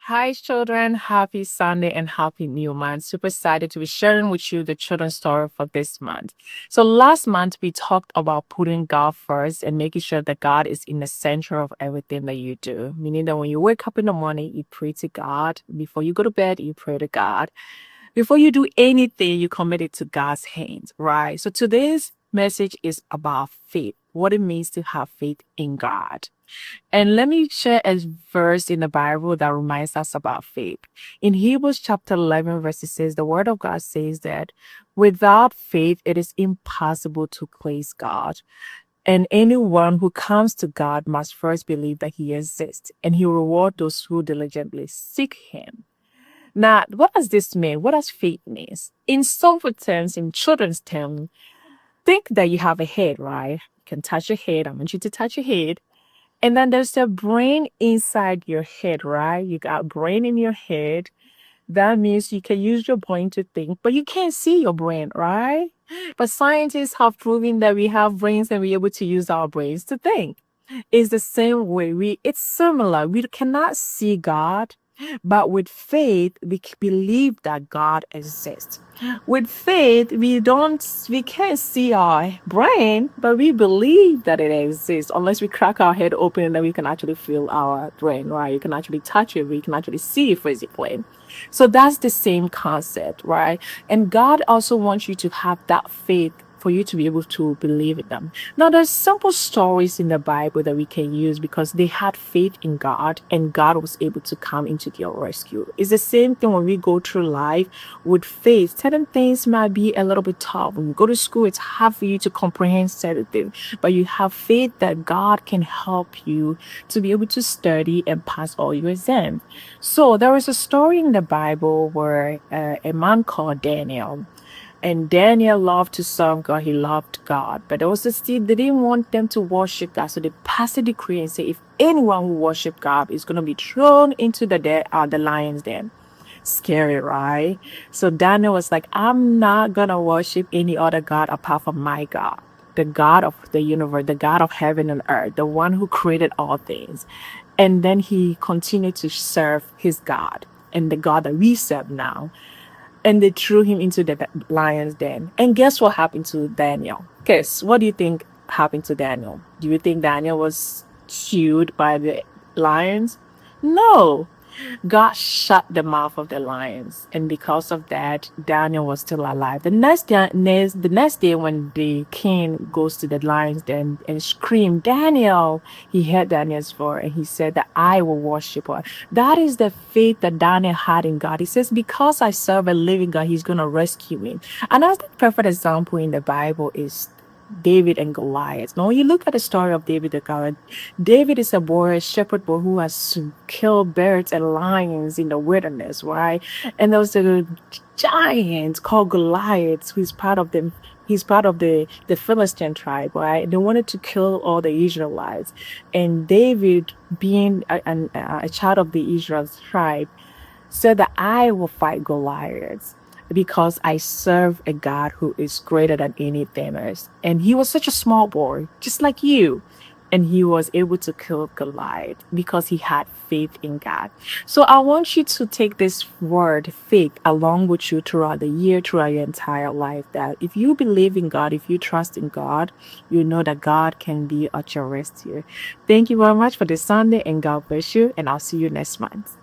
Hi, children. Happy Sunday and happy new month. Super excited to be sharing with you the children's story for this month. So, last month we talked about putting God first and making sure that God is in the center of everything that you do. Meaning that when you wake up in the morning, you pray to God. Before you go to bed, you pray to God. Before you do anything, you commit it to God's hands, right? So, today's message is about faith, what it means to have faith in God. And let me share a verse in the Bible that reminds us about faith. In Hebrews chapter 11, verse it says, the word of God says that without faith, it is impossible to please God. And anyone who comes to God must first believe that he exists and he will reward those who diligently seek him. Now, what does this mean? What does faith mean? In simple terms, in children's terms, think that you have a head, right? You can touch your head. I want you to touch your head. And then there's a brain inside your head, right? You got brain in your head. That means you can use your brain to think, but you can't see your brain, right? But scientists have proven that we have brains and we're able to use our brains to think. It's the same way. It's similar. We cannot see God, but with faith, believe that God exists. With faith, we can't see our brain, but we believe that it exists. Unless we crack our head open, then we can actually feel our brain, right? You can actually touch it, we can actually see it physically. So that's the same concept, right? And God also wants you to have that faith for you to be able to believe in them. Now, there's simple stories in the Bible that we can use because they had faith in God and God was able to come into their rescue. It's the same thing when we go through life with faith. Certain things might be a little bit tough. When you go to school, it's hard for you to comprehend certain things, but you have faith that God can help you to be able to study and pass all your exams. So, there is a story in the Bible where a man called Daniel. And Daniel loved to serve God. He loved God. But also still, they didn't want them to worship God. So they passed a decree and say, if anyone who worship God is going to be thrown into the lion's den. Scary, right? So Daniel was like, I'm not going to worship any other God apart from my God. The God of the universe, the God of heaven and earth, the one who created all things. And then he continued to serve his God and the God that we serve now, and they threw him into the lion's den. And guess what happened to Daniel? Guess what do you think happened to Daniel? Do you think Daniel was chewed by the lions? No. God shut the mouth of the lions, and because of that, Daniel was still alive. The next day, when the king goes to the lions den and scream, Daniel, he heard Daniel's voice, and he said that I will worship her. That is the faith that Daniel had in God. He says, because I serve a living God, He's gonna rescue me. Another perfect example in the Bible is David and Goliath. Now, when you look at the story of David and Goliath, David is a boy, a shepherd boy who has killed birds and lions in the wilderness, right? And there was a giant called Goliath who's part of them. He's part of the Philistine tribe, right? They wanted to kill all the Israelites. And David, being a child of the Israel tribe, said that I will fight Goliath because I serve a God who is greater than anything else. And he was such a small boy, just like you. And he was able to kill Goliath because he had faith in God. So I want you to take this word faith along with you throughout the year, throughout your entire life. That if you believe in God, if you trust in God, you know that God can be at your rescue. Thank you very much for this Sunday, and God bless you. And I'll see you next month.